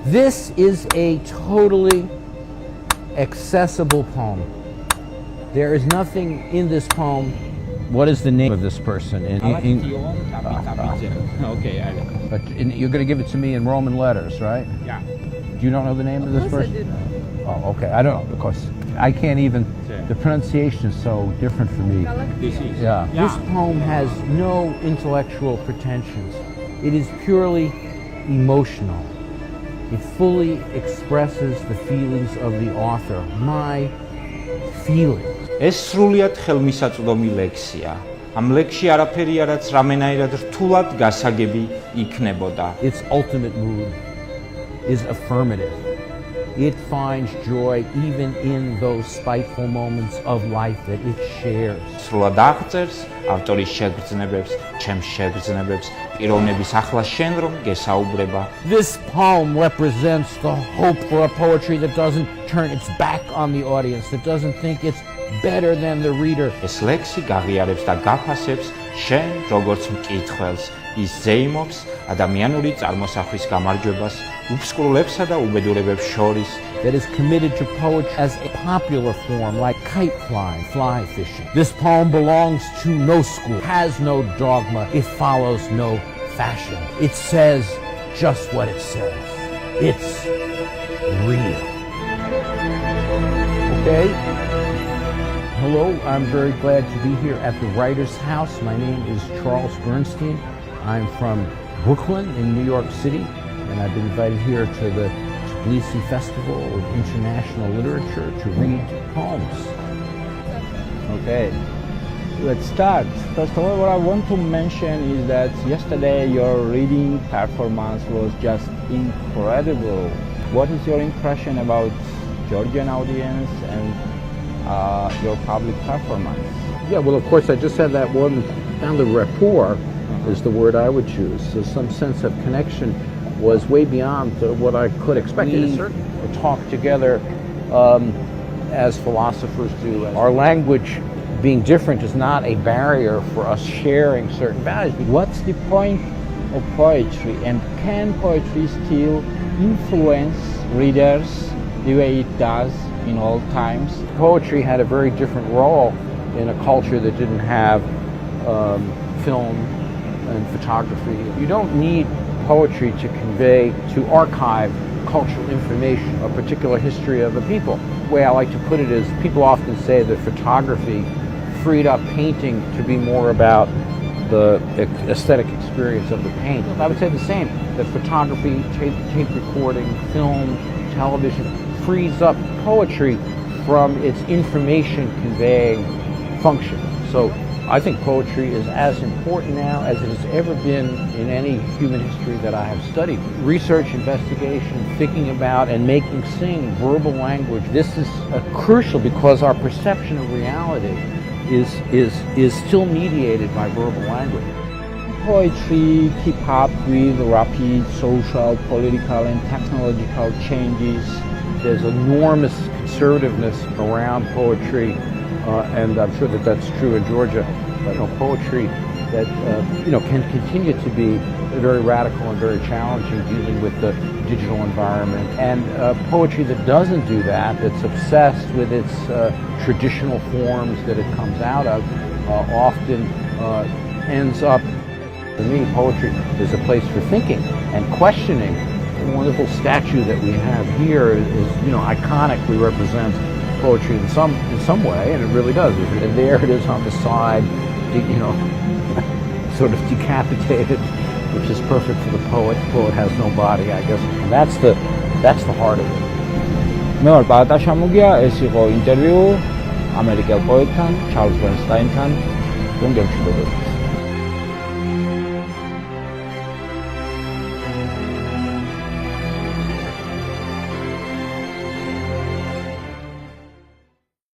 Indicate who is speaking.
Speaker 1: This is a totally accessible poem. There is nothing in this poem. What is the name of this person?
Speaker 2: Okay,
Speaker 1: but you're going to give it to me in Roman letters, right?
Speaker 2: yeah.
Speaker 1: You don't know the name of this person?
Speaker 3: I did.
Speaker 1: Oh, okay. I don't know because I can't even.
Speaker 2: Yeah.
Speaker 1: The pronunciation is so different for me.
Speaker 2: This is.
Speaker 1: Yeah. This poem has no intellectual pretensions. It is purely emotional. It fully expresses the feelings of the author. My feelings.
Speaker 2: ეს სრულიად ხელმისაწვდომი ლექსია. ამ ლექსში არაფერი არაც რამენაირად რთულად გასაგები იქნებოდა.
Speaker 1: Its ultimate mood is affirmative. It finds joy even in those spiteful moments of life that it shares.
Speaker 2: სრულად აღწერს ავტორის შეგრძნებებს, ჩემს შეგრძნებებს, პიროვნების ახლა შენ რომ გესაუბრება.
Speaker 1: This poem represents the hope for a poetry that doesn't turn its back on the audience, that doesn't think it's better than the reader.
Speaker 2: ეს ლექსი გაღიარებს და გაფასებს შენ როგორც მკითხველს. ის ზეიმობს ადამიანური წარმოსახვის გამარჯვებას, უფსკრულებსა და უბედურებებს შორის.
Speaker 1: That is committed to poetry as a popular form like kite flying, fly fishing. This poem belongs to no school, has no dogma, it follows no fashion. It says just what it says. It's real. Okay? Hello, I'm very glad to be here at the Writer's House. My name is Charles Bernstein. I'm from Brooklyn in New York City, and I've been invited here to the Tbilisi Festival of International Literature to read poems.
Speaker 4: Okay, let's start. First of all, what I want to mention is that yesterday your reading performance was just incredible. What is your impression about Georgian audience and your public performance?
Speaker 1: Yeah, well, of course, I just had that one, found the rapport is the word I would choose. So some sense of connection was way beyond what I could expect. We talk together as philosophers do. Our language being different is not a barrier for us sharing certain values.
Speaker 4: What's the point of poetry, and can poetry still influence readers the way it does in all times?
Speaker 1: Poetry had a very different role in a culture that didn't have film and photography. You don't need poetry to convey, to archive cultural information, a particular history of a people. The way I like to put it is, people often say that photography freed up painting to be more about the aesthetic experience of the paint. I would say the same, that photography, tape recording, film, television, frees up poetry from its information conveying function. So I think poetry is as important now as it has ever been in any human history that I have studied. Research, investigation, thinking about and making sing verbal language, this is crucial because our perception of reality is still mediated by verbal language.
Speaker 4: Poetry keep up with rapid social, political and technological changes.
Speaker 1: There's enormous conservativeness around poetry, and I'm sure that that's true in Georgia. Poetry that can continue to be very radical and very challenging, dealing with the digital environment. And poetry that doesn't do that, that's obsessed with its traditional forms that it comes out of, often ends up. For me, poetry is a place for thinking and questioning. The wonderful statue that we have here is iconically represents poetry in some way, and it really does. And there it is on the side, sort of decapitated, which is perfect for the poet. The poet has no body, I guess, and that's the heart of it.
Speaker 4: მე ვარ Paata Shamugia, ეს იყო ინტერვიუ ამერიკელ პოეტთან, ჩარლზ ბერნსტაინთან. რომ გემშვიდობებით.